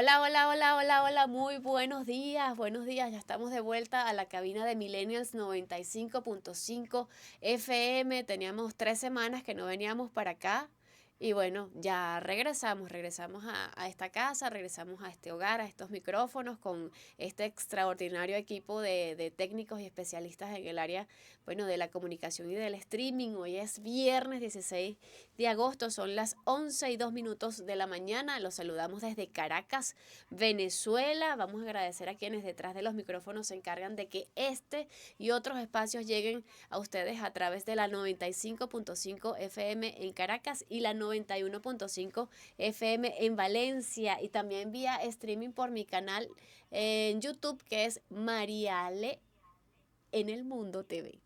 Hola, hola, hola, hola, hola, muy buenos días, ya estamos de vuelta a la cabina de Millennials 95.5 FM, teníamos 3 semanas que no veníamos para acá y bueno, ya regresamos a esta casa, regresamos a este hogar, a estos micrófonos con este extraordinario equipo de técnicos y especialistas en el área, bueno, de la comunicación y del streaming. Hoy es viernes 16 de agosto, son las 11:02 de la mañana, los saludamos desde Caracas, Venezuela. Vamos a agradecer a quienes detrás de los micrófonos se encargan de que este y otros espacios lleguen a ustedes a través de la 95.5 FM en Caracas y la 91.5 FM en Valencia, y también vía streaming por mi canal en YouTube, que es Mariale en el Mundo TV.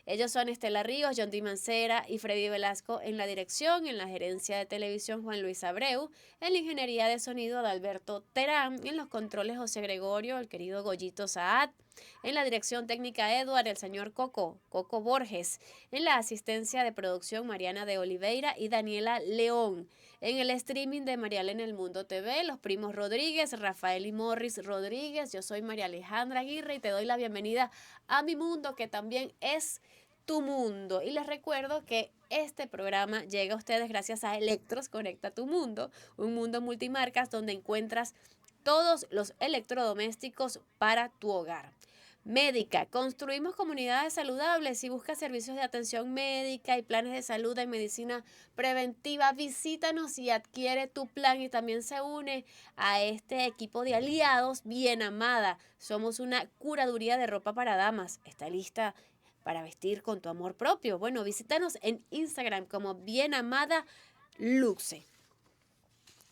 Ellos son Estela Ríos, John Di Mancera y Freddy Velasco en la dirección, en la gerencia de televisión Juan Luis Abreu, en la ingeniería de sonido Adalberto Terán, en los controles José Gregorio, el querido Goyito Saad, en la dirección técnica Edward, el señor Coco Borges, en la asistencia de producción Mariana de Oliveira y Daniela León, en el streaming de Marial en el Mundo TV, los primos Rodríguez, Rafael y Morris Rodríguez. Yo soy María Alejandra Aguirre y te doy la bienvenida a mi mundo, que también es tu mundo. Y les recuerdo que este programa llega a ustedes gracias a Electros Conecta tu Mundo, un mundo multimarcas donde encuentras todos los electrodomésticos para tu hogar. Médica, construimos comunidades saludables. Si buscas servicios de atención médica y planes de salud en medicina preventiva, visítanos y adquiere tu plan, y también se une a este equipo de aliados Bien Amada. Somos una curaduría de ropa para damas. Está lista para vestir con tu amor propio. Bueno, visítanos en Instagram como Bien Amada Luxe.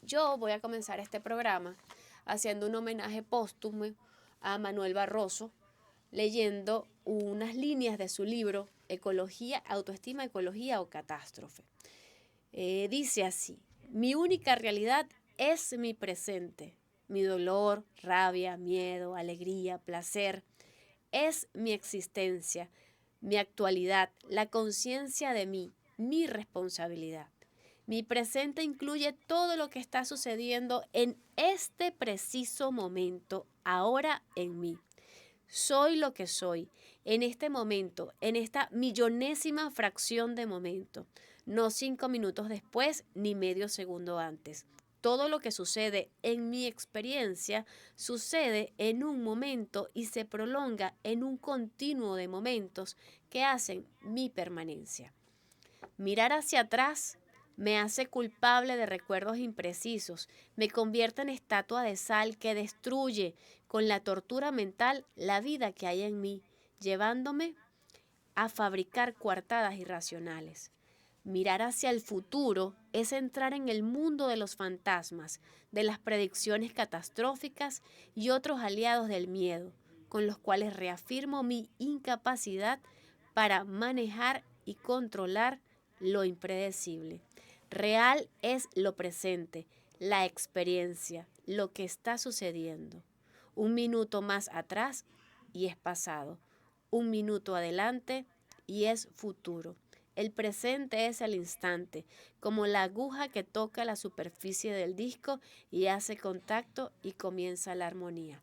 Yo voy a comenzar este programa haciendo un homenaje póstumo a Manuel Barroso, leyendo unas líneas de su libro Ecología, Autoestima, Ecología o Catástrofe. Dice así: mi única realidad es mi presente, mi dolor, rabia, miedo, alegría, placer, es mi existencia, mi actualidad, la conciencia de mí, mi responsabilidad. Mi presente incluye todo lo que está sucediendo en este preciso momento, ahora en mí. Soy lo que soy, en este momento, en esta millonésima fracción de momento, no 5 minutos después ni medio segundo antes. Todo lo que sucede en mi experiencia sucede en un momento y se prolonga en un continuo de momentos que hacen mi permanencia. Mirar hacia atrás me hace culpable de recuerdos imprecisos, me convierte en estatua de sal que destruye con la tortura mental la vida que hay en mí, llevándome a fabricar coartadas irracionales. Mirar hacia el futuro es entrar en el mundo de los fantasmas, de las predicciones catastróficas y otros aliados del miedo, con los cuales reafirmo mi incapacidad para manejar y controlar lo impredecible. Real es lo presente, la experiencia, lo que está sucediendo. Un minuto más atrás y es pasado. Un minuto adelante y es futuro. El presente es el instante, como la aguja que toca la superficie del disco y hace contacto y comienza la armonía.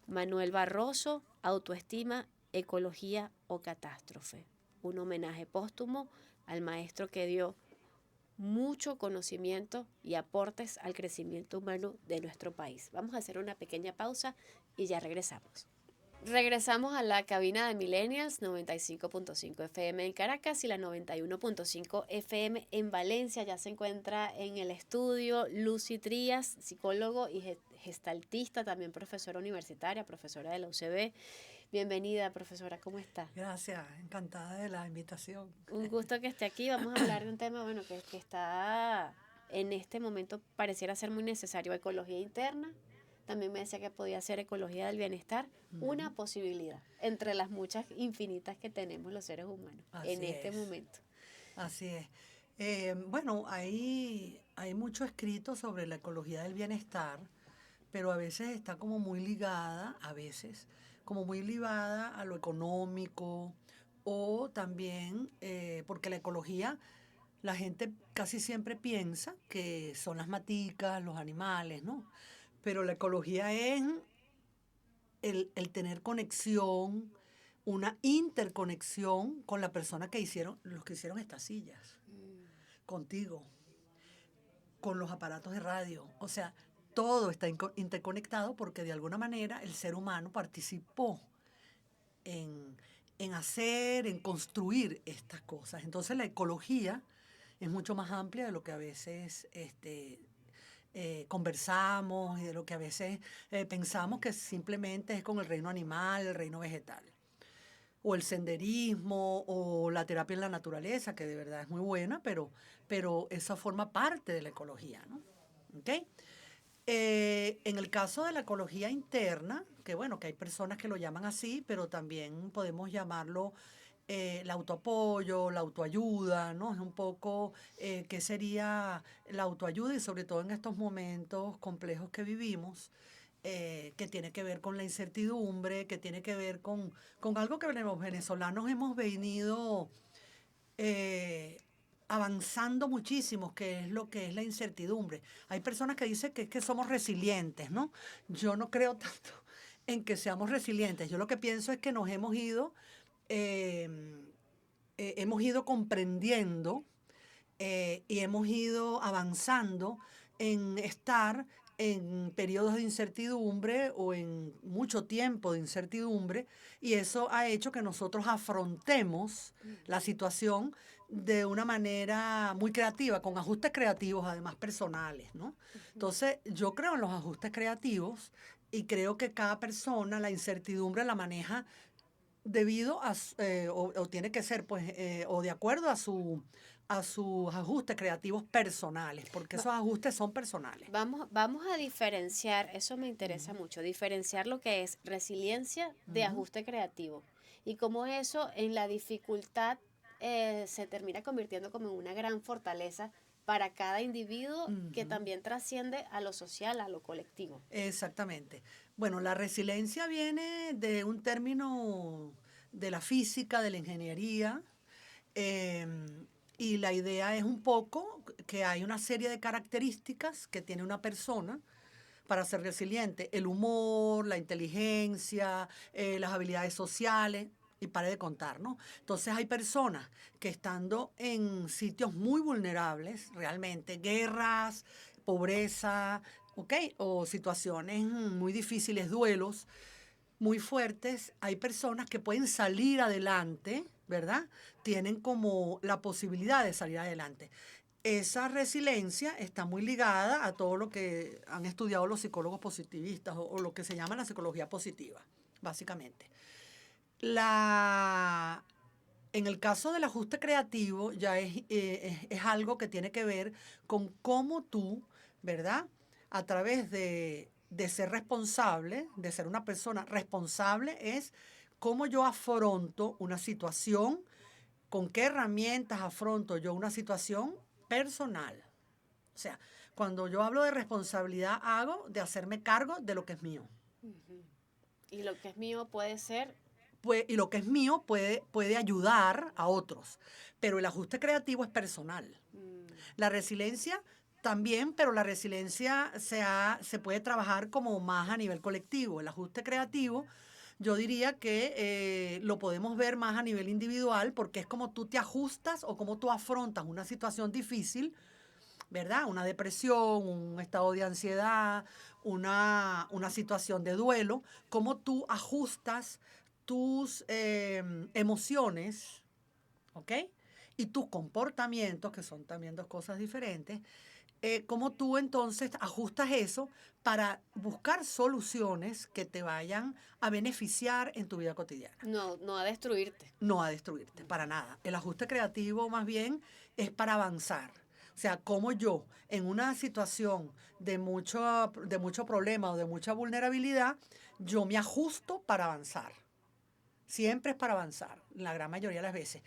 Manuel Barroso, Autoestima, Ecología o Catástrofe. Un homenaje póstumo al maestro que dio mucho conocimiento y aportes al crecimiento humano de nuestro país. Vamos a hacer una pequeña pausa y ya regresamos. Regresamos a la cabina de Millennials 95.5 FM en Caracas y la 91.5 FM en Valencia. Ya se encuentra en el estudio Lucy Trías, psicólogo y gestaltista, también profesora universitaria, profesora de la UCB. Bienvenida, profesora, ¿cómo está? Gracias, encantada de la invitación. Un gusto que esté aquí. Vamos a hablar de un tema, bueno, que está en este momento, pareciera ser muy necesario: ecología interna. También me decía que podía ser ecología del bienestar, una posibilidad entre las muchas infinitas que tenemos los seres humanos en Así este es, momento. así es. Bueno, hay mucho escrito sobre la ecología del bienestar, pero a veces está como muy ligada, como muy ligada a lo económico o también porque la ecología, la gente casi siempre piensa que son las maticas, los animales, ¿no? pero la ecología es el tener conexión, una interconexión con la persona que hicieron, los que hicieron estas sillas, contigo, con los aparatos de radio. O sea, todo está interconectado porque de alguna manera el ser humano participó en, en hacer, en construir estas cosas. Entonces la ecología es mucho más amplia de lo que a veces conversamos y de lo que a veces pensamos que simplemente es con el reino animal, el reino vegetal. O el senderismo o la terapia en la naturaleza, que de verdad es muy buena, pero eso forma parte de la ecología, ¿no? ¿Ok? En el caso de la ecología interna, que bueno, que hay personas que lo llaman así, pero también podemos llamarlo el autoapoyo, la autoayuda, ¿no? Es un poco qué sería la autoayuda y sobre todo en estos momentos complejos que vivimos, que tiene que ver con la incertidumbre, que tiene que ver con algo que los venezolanos hemos venido eh, avanzando muchísimo, que es lo que es la incertidumbre. Hay personas que dicen que es que somos resilientes, ¿no? Yo no creo tanto en que seamos resilientes. Yo lo que pienso es que nos eh, hemos ido comprendiendo y hemos ido avanzando en estar en periodos de incertidumbre o en mucho tiempo de incertidumbre y eso ha hecho que nosotros afrontemos la situación de una manera muy creativa, con ajustes creativos además personales, ¿no? Entonces yo creo en los ajustes creativos y creo que cada persona la incertidumbre la maneja debido o tiene que ser pues o de acuerdo a sus ajustes creativos personales, porque Va- esos ajustes son personales. Vamos a diferenciar, eso me interesa mucho, diferenciar lo que es resiliencia de Ujú, ajuste creativo y cómo eso en la dificultad se termina convirtiendo como en una gran fortaleza para cada individuo que ujú. también trasciende a lo social, a lo colectivo. Exactamente. Bueno, la resiliencia viene de un término de la física, de la ingeniería, y la idea es un poco que hay una serie de características que tiene una persona para ser resiliente. El humor, la inteligencia, las habilidades sociales, y pare de contar, ¿no? Entonces hay personas que estando en sitios muy vulnerables, realmente, guerras, pobreza, ¿ok? O situaciones muy difíciles, duelos muy fuertes, hay personas que pueden salir adelante, ¿verdad? Tienen como la posibilidad de salir adelante. Esa resiliencia está muy ligada a todo lo que han estudiado los psicólogos positivistas o lo que se llama la psicología positiva, básicamente. La, en el caso del ajuste creativo ya es algo que tiene que ver con cómo tú, ¿verdad? A través de ser responsable, de ser una persona responsable, es cómo yo afronto una situación, con qué herramientas afronto yo una situación personal. O sea, cuando yo hablo de responsabilidad, hago de hacerme cargo de lo que es mío. Ujú. Y lo que es mío puede ser, Pues, y lo que es mío puede ayudar a otros, pero el ajuste creativo es personal. mm, La resiliencia también, pero la resiliencia se puede trabajar como más a nivel colectivo. El ajuste creativo, yo diría que lo podemos ver más a nivel individual porque es como tú te ajustas o como tú afrontas una situación difícil, ¿verdad? Una depresión, un estado de ansiedad, una situación de duelo, cómo tú ajustas tus emociones, ¿ok? Y tus comportamientos, que son también dos cosas diferentes, cómo tú entonces ajustas eso para buscar soluciones que te vayan a beneficiar en tu vida cotidiana, no a destruirte. no a destruirte, para nada. El ajuste creativo más bien es para avanzar. O sea, como yo en una situación de mucho problema o de mucha vulnerabilidad, yo me ajusto para avanzar. Siempre es para avanzar, la gran mayoría de las veces.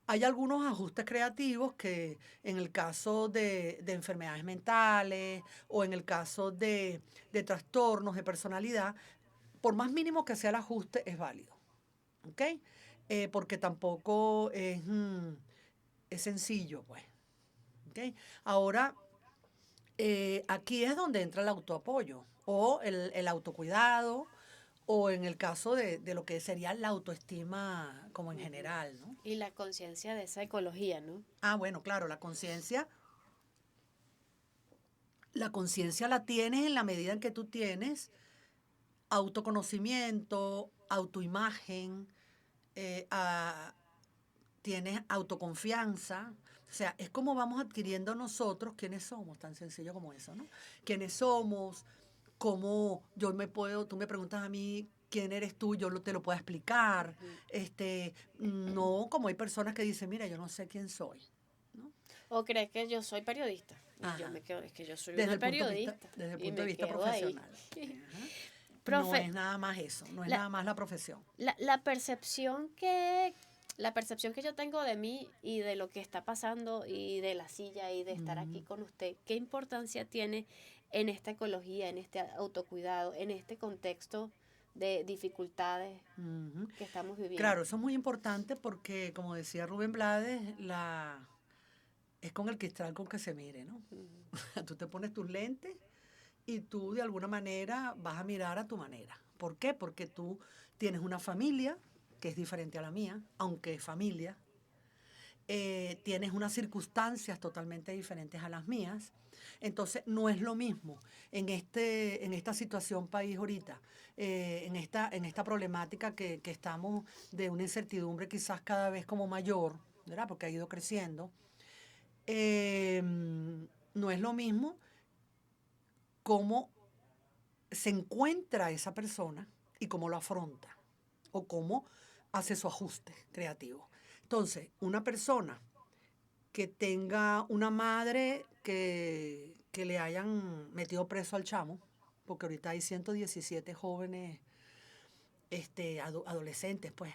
Hay algunos ajustes creativos que en el caso de enfermedades mentales o en el caso de trastornos de personalidad, por más mínimo que sea el ajuste, es válido. ¿Ok? Porque tampoco es sencillo, pues. ¿Ok? Ahora, Aquí es donde entra el autoapoyo o el autocuidado o en el caso de lo que sería la autoestima como en Ujú. general, ¿no? Y la conciencia de esa ecología, ¿no? Ah, bueno, claro, la conciencia la tienes en la medida en que tú tienes autoconocimiento, autoimagen, eh, a- tienes autoconfianza. O sea, es como vamos adquiriendo nosotros quiénes somos, tan sencillo como eso, ¿no? Quiénes somos, cómo tú me preguntas a mí quién eres tú, te lo puedo explicar. Ujú. No, como hay personas que dicen, mira, yo no sé quién soy, ¿no? ¿O crees que yo soy periodista? Y yo Ajá. me quedo, es que yo soy una periodista Desde el y punto de me vista quedo ahí. profesional. Ajá. No Profe, es nada más eso, no es la, nada más la profesión. la percepción que la percepción que yo tengo de mí y de lo que está pasando y de la silla y de estar aquí Mm, con usted, ¿qué importancia tiene en esta ecología, en este autocuidado, en este contexto de dificultades ujú. que estamos viviendo? Claro, eso es muy importante porque, como decía Rubén Blades, es con el cristal con que se mire, ¿no? Ujú, Tú te pones tus lentes y tú de alguna manera vas a mirar a tu manera. ¿Por qué? Porque tú tienes una familia que es diferente a la mía, aunque es familia. Tienes unas circunstancias totalmente diferentes a las mías. Entonces, no es lo mismo en esta situación país ahorita, en esta problemática que estamos de una incertidumbre quizás cada vez como mayor, ¿verdad? Porque ha ido creciendo. No es lo mismo cómo se encuentra esa persona y cómo lo afronta o cómo hace su ajuste creativo. Entonces, una persona que tenga una madre que le hayan metido preso al chamo, porque ahorita hay 117 jóvenes adolescentes, pues.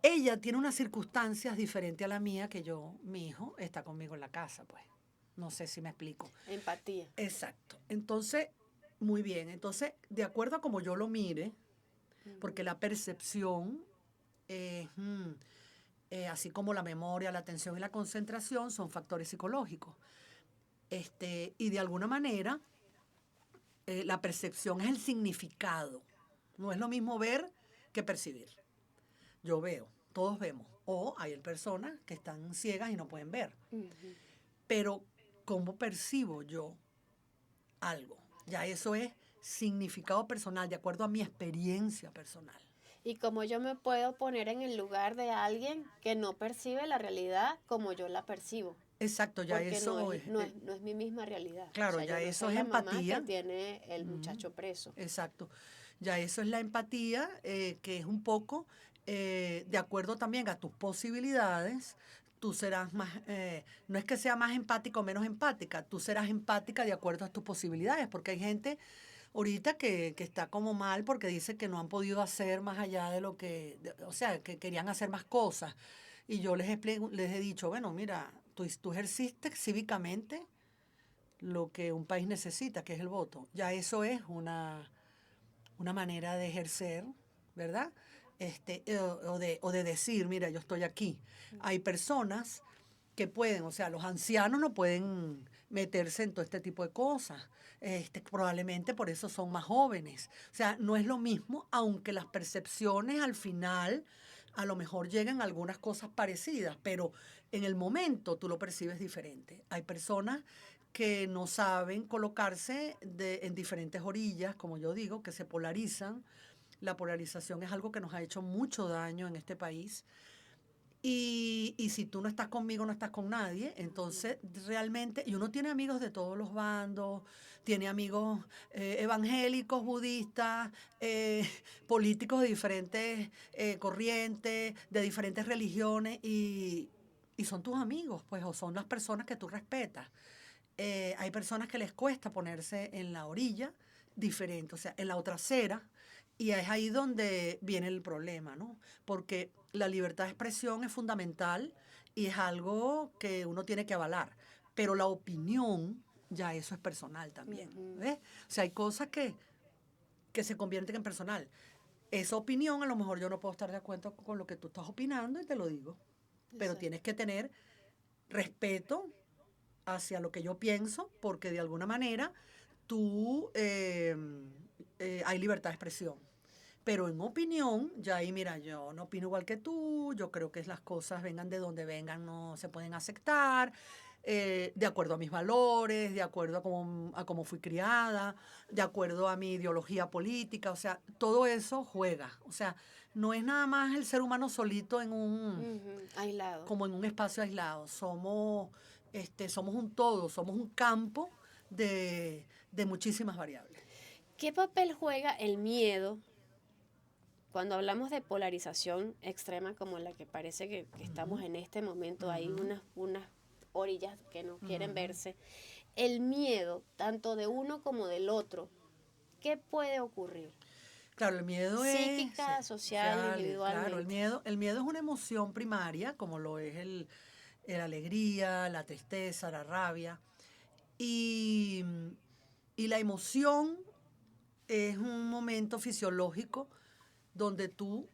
Ella tiene unas circunstancias diferentes a la mía que mi hijo está conmigo en la casa, pues. No sé si me explico. empatía. Exacto. Entonces, muy bien. Entonces, de acuerdo a como yo lo mire, porque Ujú. la percepción es, así como la memoria, la atención y la concentración son factores psicológicos. Y de alguna manera, la percepción es el significado. No es lo mismo ver que percibir. Yo veo, todos vemos. O hay personas que están ciegas y no pueden ver. Ujú. Pero, ¿cómo percibo yo algo? Ya eso es significado personal, de acuerdo a mi experiencia personal. Y como yo me puedo poner en el lugar de alguien que no percibe la realidad como yo la percibo, Exacto, ya porque eso es, no es mi misma realidad. O claro, sea, yo ya no eso soy es la mamá que empatía. tiene el Mm, muchacho preso. exacto. Ya eso es la empatía, que es un poco de acuerdo también a tus posibilidades. Tú serás más, no es que sea más empática o menos empática, tú serás empática de acuerdo a tus posibilidades, porque hay gente ahorita que está como mal porque dice que no han podido hacer más allá de lo o sea, que querían hacer más cosas. Y yo les he dicho, bueno, mira, tú ejerciste cívicamente lo que un país necesita, que es el voto. Ya eso es una manera de ejercer, ¿verdad? O de decir, mira, yo estoy aquí. Hay personas que pueden, o sea, los ancianos no pueden meterse en todo este tipo de cosas. Probablemente por eso son más jóvenes. O sea, no es lo mismo, aunque las percepciones al final a lo mejor llegan a algunas cosas parecidas, pero en el momento tú lo percibes diferente. Hay personas que no saben colocarse en diferentes orillas, como yo digo, que se polarizan. La polarización es algo que nos ha hecho mucho daño en este país. Y si tú no estás conmigo, no estás con nadie. Entonces, realmente, y uno tiene amigos de todos los bandos, tiene amigos evangélicos, budistas, políticos de diferentes corrientes, de diferentes religiones, y son tus amigos, pues, o son las personas que tú respetas. Hay personas que les cuesta ponerse en la orilla diferente, o sea, en la otra acera, y es ahí donde viene el problema, ¿no? Porque la libertad de expresión es fundamental y es algo que uno tiene que avalar, pero la opinión, ya eso es personal también, Ujú. ¿ves? O sea, hay cosas que se convierten en personal. Esa opinión, a lo mejor yo no puedo estar de acuerdo con lo que tú estás opinando y te lo digo, pero Exacto. tienes que tener respeto hacia lo que yo pienso, porque de alguna manera tú hay libertad de expresión. Pero en opinión, ya ahí, mira, yo no opino igual que tú, yo creo que las cosas vengan de donde vengan, no se pueden aceptar, de acuerdo a mis valores, de acuerdo a cómo fui criada, de acuerdo a mi ideología política, o sea, todo eso juega. O sea, no es nada más el ser humano solito Aislado. como en un espacio aislado, somos un todo, somos un campo de muchísimas variables. ¿Qué papel juega el miedo cuando hablamos de polarización extrema como la que parece que estamos en este momento? Hay Ujú, unas orillas que no quieren ujú. verse. El miedo, tanto de uno como del otro, ¿qué puede ocurrir? Claro, el miedo es, sí, Psíquica, social, social, claro, individualmente. el miedo es una emoción primaria, como lo es la alegría, la tristeza, la rabia. Y, y la emoción es un momento fisiológico donde tú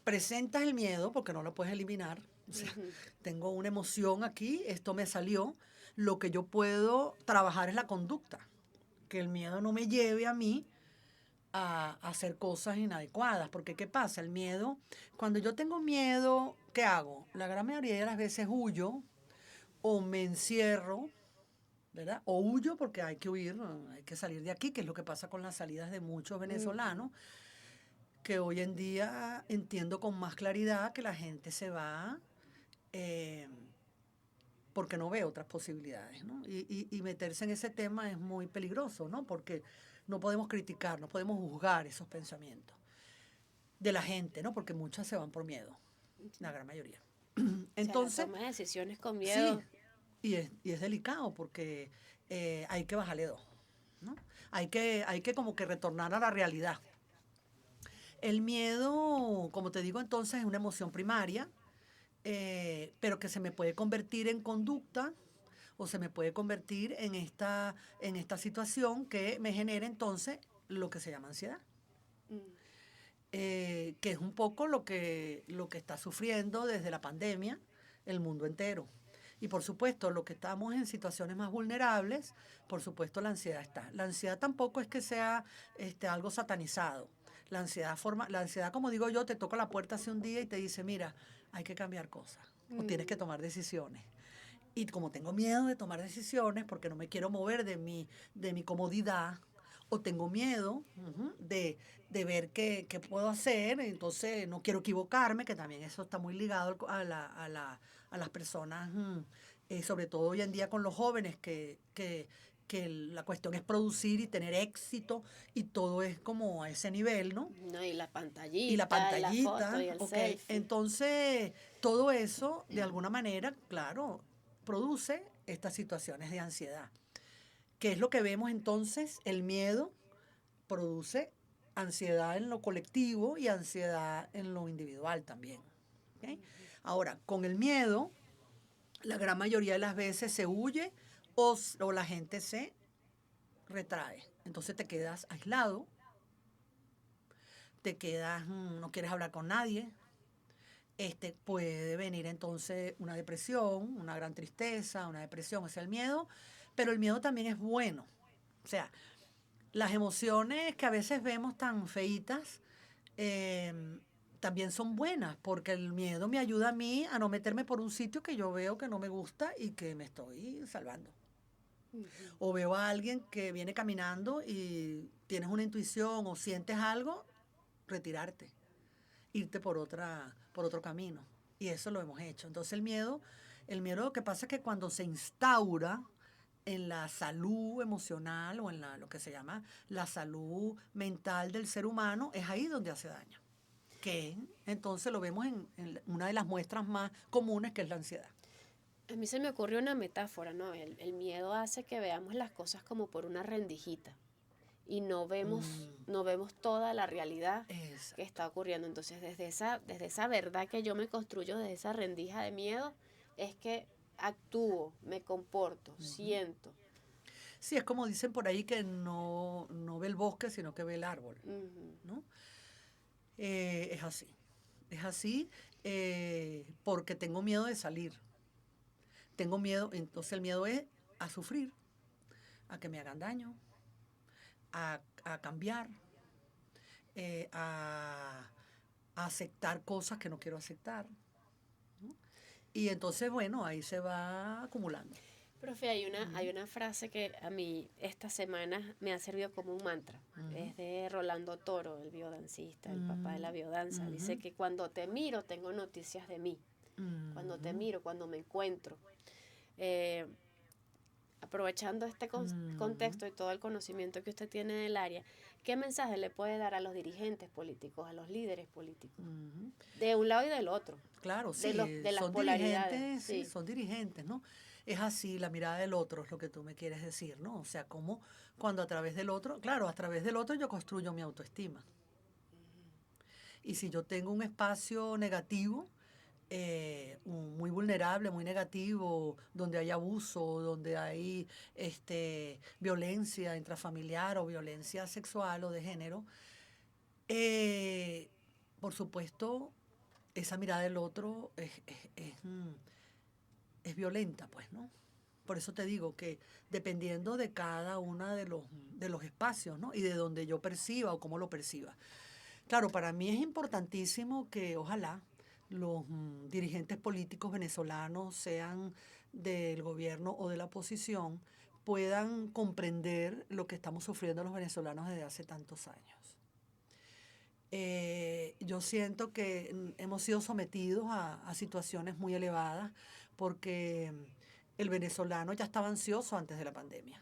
presentas el miedo, porque no lo puedes eliminar. O sea, Ujú. tengo una emoción aquí, esto me salió. Lo que yo puedo trabajar es la conducta, que el miedo no me lleve a mí a hacer cosas inadecuadas. Porque ¿qué pasa? El miedo, cuando yo tengo miedo, ¿qué hago? La gran mayoría de las veces huyo o me encierro, ¿verdad? O huyo porque hay que huir, ¿no? Hay que salir de aquí, que es lo que pasa con las salidas de muchos Ujú. venezolanos, que hoy en día entiendo con más claridad que la gente se va eh, porque no ve otras posibilidades, ¿no? Y meterse en ese tema es muy peligroso, ¿no? Porque no podemos criticar, no podemos juzgar esos pensamientos de la gente, ¿no? Porque muchas se van por miedo, la gran mayoría. O sea, la Entonces, toma de decisiones con sí, miedo. y es delicado porque hay que bajarle dos, ¿no? Hay que como que retornar a la realidad. El miedo, como te digo entonces, es una emoción primaria, pero que se me puede convertir en conducta o se me puede convertir en esta situación que me genera entonces lo que se llama ansiedad, Mm. que es un poco lo que está sufriendo desde la pandemia el mundo entero. Y por supuesto, los que estamos en situaciones más vulnerables, por supuesto la ansiedad está. La ansiedad tampoco es que sea algo satanizado. La ansiedad, como digo yo, te toca la puerta hace un día y te dice, mira, hay que cambiar cosas o tienes que Mm. tomar decisiones. Y como tengo miedo de tomar decisiones porque no me quiero mover de mi comodidad, o tengo miedo de ver qué puedo hacer, entonces no quiero equivocarme, que también eso está muy ligado a las personas, sobre todo hoy en día con los jóvenes, que la cuestión es producir y tener éxito y todo es como a ese nivel, ¿no? No, y la Y la pantallita, y la foto, pantallita, y el ok. selfie. Entonces, todo eso, de alguna manera, claro, produce estas situaciones de ansiedad. ¿Qué es lo que vemos entonces? El miedo produce ansiedad en lo colectivo y ansiedad en lo individual también. ¿Ok? Ahora, con el miedo, la gran mayoría de las veces se huye o la gente se retrae. Entonces te quedas aislado, te quedas, no quieres hablar con nadie, puede venir entonces una depresión, una gran tristeza, una depresión, es el miedo, pero el miedo también es bueno. O sea, las emociones que a veces vemos tan feitas también son buenas, porque el miedo me ayuda a mí a no meterme por un sitio que yo veo que no me gusta y que me estoy salvando. Ujú. O veo a alguien que viene caminando y tienes una intuición o sientes algo, retirarte, irte por otro camino. Y eso lo hemos hecho. Entonces el miedo lo que pasa es que cuando se instaura en la salud emocional o en lo que se llama la salud mental del ser humano, es ahí donde hace daño. Que entonces lo vemos en una de las muestras más comunes, que es la ansiedad. A mí se me ocurrió una metáfora, ¿no? El miedo hace que veamos las cosas como por una rendijita y Mm, no vemos toda la realidad que exacto. está ocurriendo. Entonces, desde esa verdad que yo me construyo, desde esa rendija de miedo, es que actúo, me comporto, Ujú. siento. Sí, es como dicen por ahí que no ve el bosque, sino que ve el árbol, Ujú. ¿no? Es así. Es así porque tengo miedo de salir. tengo miedo, entonces el miedo es a sufrir, a que me hagan daño, a cambiar, a aceptar cosas que no quiero aceptar. Y entonces, bueno, ahí se va acumulando. Profe, hay una frase que a mí esta semana me ha servido como un mantra. Es de Rolando Toro, el biodancista, el papá de la biodanza. Dice que cuando te miro tengo noticias de mí. Cuando te miro, cuando me encuentro. Eh, Aprovechando este contexto y todo el conocimiento que usted tiene del área, ¿qué mensaje le puede dar a los dirigentes políticos, a los líderes políticos? De un lado y del otro. Claro, sí, De las son polaridades. dirigentes, sí, son dirigentes, ¿no? Es así, la mirada del otro es lo que tú me quieres decir, ¿no? O sea, como cuando a través del otro, claro, a través del otro yo construyo mi autoestima. Y si yo tengo un espacio negativo, muy vulnerable, muy negativo, donde hay abuso, donde hay violencia intrafamiliar o violencia sexual o de género, por supuesto, esa mirada del otro es violenta, pues, ¿no? Por eso te digo que dependiendo de cada uno de los espacios, ¿no? Y de donde yo perciba o cómo lo perciba. Claro, para mí es importantísimo que ojalá los dirigentes políticos venezolanos, sean del gobierno o de la oposición, puedan comprender lo que estamos sufriendo los venezolanos desde hace tantos años. Yo siento que hemos sido sometidos a situaciones muy elevadas porque el venezolano ya estaba ansioso antes de la pandemia,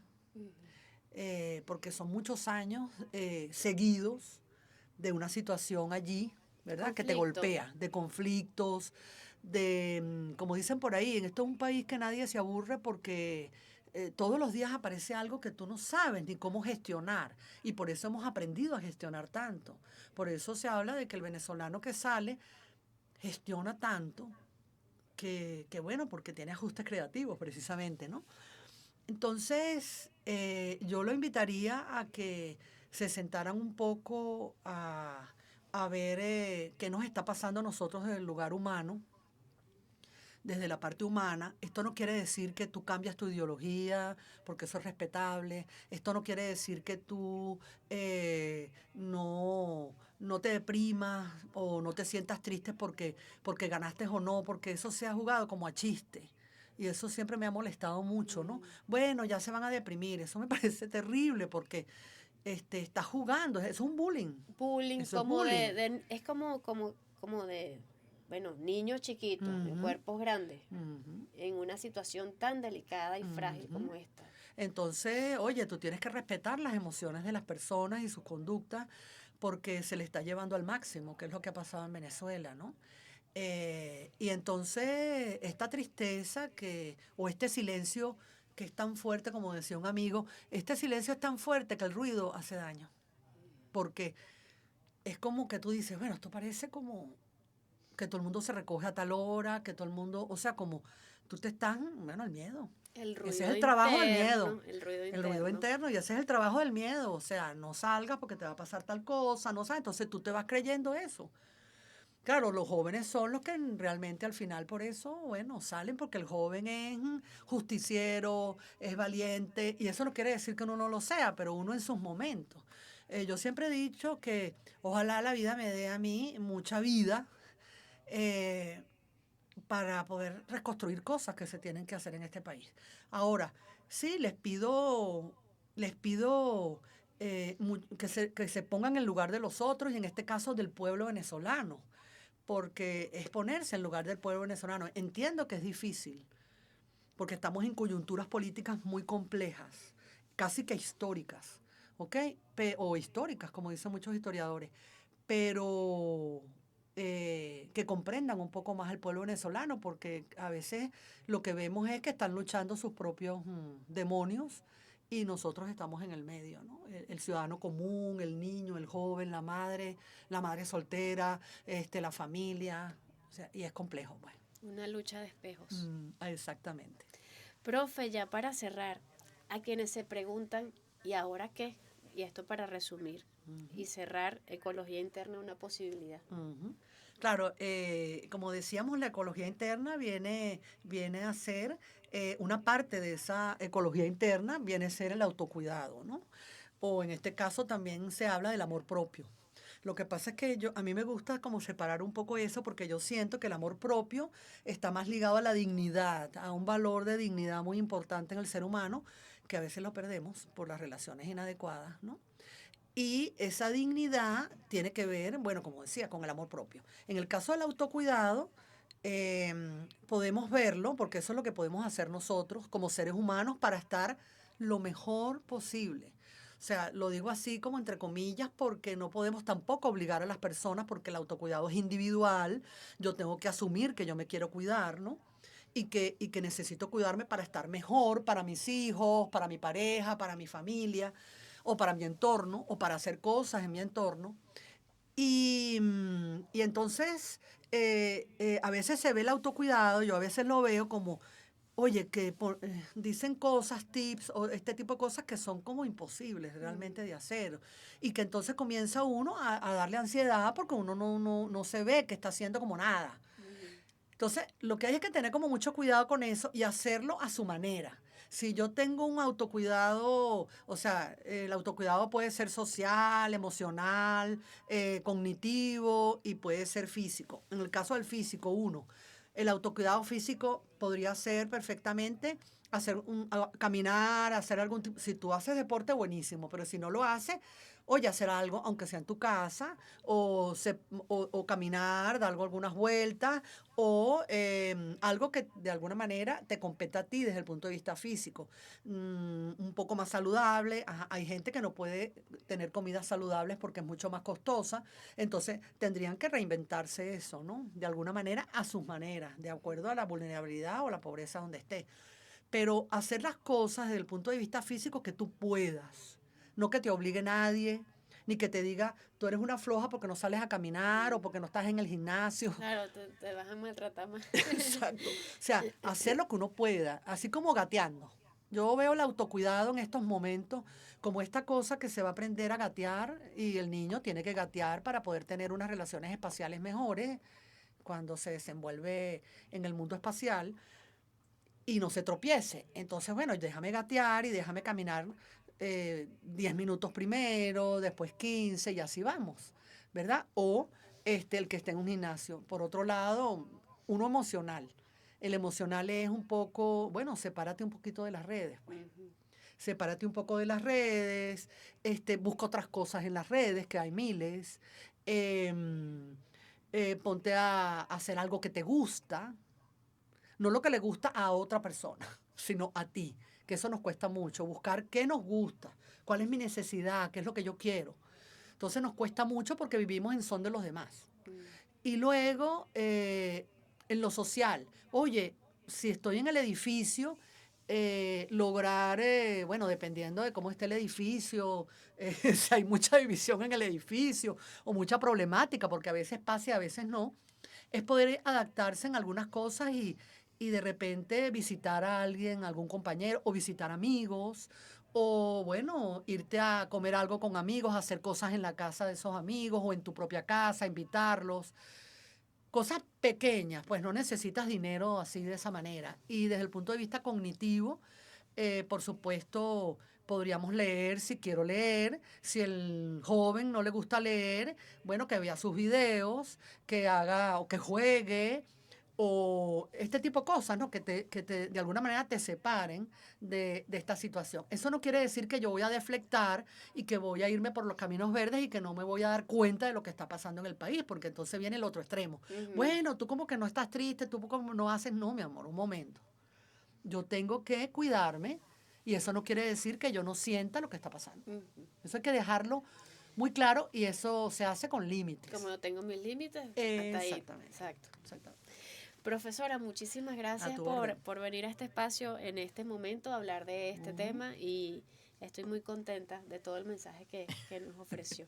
porque son muchos años seguidos de una situación allí, ¿verdad? Que te golpea, de conflictos, como dicen por ahí, en esto es un país que nadie se aburre porque todos los días aparece algo que tú no sabes ni cómo gestionar. Y por eso hemos aprendido a gestionar tanto. Por eso se habla de que el venezolano que sale gestiona tanto que bueno, porque tiene ajustes creativos precisamente, ¿no? Entonces, yo lo invitaría a que se sentaran un poco a ver qué nos está pasando a nosotros desde el lugar humano, desde la parte humana. Esto no quiere decir que tú cambias tu ideología, porque eso es respetable. Esto no quiere decir que tú no te deprimas o no te sientas triste porque ganaste o no, porque eso se ha jugado como a chiste. Y eso siempre me ha molestado mucho, ¿no? Bueno, ya se van a deprimir. Eso me parece terrible porque estás jugando. Es un bullying. Bullying, Eso es como bullying. es como de, bueno, niños chiquitos, en cuerpos grandes, en una situación tan delicada y frágil como esta. Entonces, oye, tú tienes que respetar las emociones de las personas y sus conductas porque se le está llevando al máximo, que es lo que ha pasado en Venezuela, ¿no? Y entonces esta tristeza o este silencio que es tan fuerte, como decía un amigo, este silencio es tan fuerte que el ruido hace daño. Porque es como que tú dices, bueno, esto parece como que todo el mundo se recoge a tal hora, que todo el mundo, o sea, como tú te estás, bueno, el miedo. El ruido Ese es el trabajo del interno, miedo. el ruido El ruido interno. interno, y ese es el trabajo del miedo. O sea, no salgas porque te va a pasar tal cosa, no sabes. Entonces tú te vas creyendo eso. Claro, los jóvenes son los que realmente al final por eso, bueno, salen porque el joven es justiciero, es valiente, y eso no quiere decir que uno no lo sea, pero uno en sus momentos. Yo siempre he dicho que ojalá la vida me dé a mí mucha vida eh, para poder reconstruir cosas que se tienen que hacer en este país. Ahora, sí, les pido que se pongan en el lugar de los otros y en este caso del pueblo venezolano, porque es ponerse en lugar del pueblo venezolano. Entiendo que es difícil, porque estamos en coyunturas políticas muy complejas, casi que históricas, ¿ok? O históricas, como dicen muchos historiadores, pero que comprendan un poco más al pueblo venezolano, porque a veces lo que vemos es que están luchando sus propios demonios y nosotros estamos en el medio, ¿no? El ciudadano común, el niño, el joven, la madre soltera, la familia, o sea, y es complejo, pues. Una lucha de espejos. Exactamente. Profe, ya para cerrar, a quienes se preguntan, ¿y ahora qué? y esto para resumir y cerrar, ecología interna, una posibilidad. Claro, como decíamos, la ecología interna viene a ser una parte de esa ecología interna, viene a ser el autocuidado, ¿no? O en este caso también se habla del amor propio. Lo que pasa es que a mí me gusta como separar un poco eso porque yo siento que el amor propio está más ligado a la dignidad, a un valor de dignidad muy importante en el ser humano que a veces lo perdemos por las relaciones inadecuadas, ¿no? Y esa dignidad tiene que ver, bueno, como decía, con el amor propio. En el caso del autocuidado, podemos verlo, porque eso es lo que podemos hacer nosotros como seres humanos para estar lo mejor posible. O sea, lo digo así como entre comillas porque no podemos tampoco obligar a las personas porque el autocuidado es individual. Yo tengo que asumir que yo me quiero cuidar, ¿no? Y que necesito cuidarme para estar mejor, para mis hijos, para mi pareja, para mi familia, o para mi entorno, o para hacer cosas en mi entorno. Y entonces, a veces se ve el autocuidado, yo a veces lo veo como, oye, que dicen cosas, tips, o este tipo de cosas que son como imposibles realmente de hacer. Y que entonces comienza uno a darle ansiedad porque uno no se ve que está haciendo como nada. Entonces, lo que hay es que tener como mucho cuidado con eso y hacerlo a su manera. Si yo tengo un autocuidado, o sea, el autocuidado puede ser social, emocional, cognitivo y puede ser físico. En el caso del físico, el autocuidado físico podría ser perfectamente caminar, hacer algún tipo, si tú haces deporte, buenísimo, pero si no lo haces, oye, hacer algo, aunque sea en tu casa, o caminar, dar algunas vueltas, o algo que de alguna manera te compete a ti desde el punto de vista físico. Un poco más saludable. Ajá, hay gente que no puede tener comidas saludables porque es mucho más costosa, entonces tendrían que reinventarse eso, ¿no? De alguna manera, a sus maneras, de acuerdo a la vulnerabilidad o la pobreza donde esté. Pero hacer las cosas desde el punto de vista físico que tú puedas, no que te obligue nadie, ni que te diga, tú eres una floja porque no sales a caminar o porque no estás en el gimnasio. Claro, te vas a maltratar más. Exacto. O sea, hacer lo que uno pueda, así como gateando. Yo veo el autocuidado en estos momentos como esta cosa que se va a aprender a gatear y el niño tiene que gatear para poder tener unas relaciones espaciales mejores cuando se desenvuelve en el mundo espacial y no se tropiece. Entonces, bueno, déjame gatear y déjame caminar 10 minutos primero, después 15 y así vamos, ¿verdad? O el que esté en un gimnasio. Por otro lado, uno emocional. El emocional es un poco, bueno, sepárate un poquito de las redes, pues. Sepárate un poco de las redes, busca otras cosas en las redes, que hay miles. Ponte a hacer algo que te gusta, no lo que le gusta a otra persona, sino a ti, que eso nos cuesta mucho, buscar qué nos gusta, cuál es mi necesidad, qué es lo que yo quiero. Entonces nos cuesta mucho porque vivimos en son de los demás. Y luego, en lo social, oye, si estoy en el edificio, lograr, bueno, dependiendo de cómo esté el edificio, si hay mucha división en el edificio o mucha problemática, porque a veces pasa y a veces no, es poder adaptarse en algunas cosas y de repente visitar a alguien, algún compañero, o visitar amigos, o bueno, irte a comer algo con amigos, hacer cosas en la casa de esos amigos o en tu propia casa, invitarlos. Cosas pequeñas, pues no necesitas dinero así de esa manera. Y desde el punto de vista cognitivo, por supuesto, podríamos leer si quiero leer. Si el joven no le gusta leer, bueno, que vea sus videos, que haga o que juegue, o este tipo de cosas, ¿no? Que de alguna manera te separen de esta situación. Eso no quiere decir que yo voy a deflectar y que voy a irme por los caminos verdes y que no me voy a dar cuenta de lo que está pasando en el país, porque entonces viene el otro extremo. Bueno, tú como que no estás triste, tú como no haces, no, mi amor, un momento. Yo tengo que cuidarme y eso no quiere decir que yo no sienta lo que está pasando. Eso hay que dejarlo muy claro y eso se hace con límites. Como no tengo mis límites, hasta ahí. Exacto. Profesora, muchísimas gracias por venir a este espacio en este momento a hablar de este tema y estoy muy contenta de todo el mensaje que nos ofreció.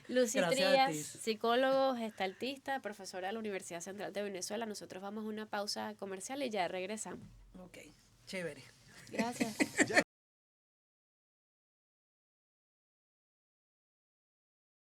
Lucy Trías, psicólogo, gestaltista, profesora de la Universidad Central de Venezuela. Nosotros vamos a una pausa comercial y ya regresamos. Ok, chévere. Gracias.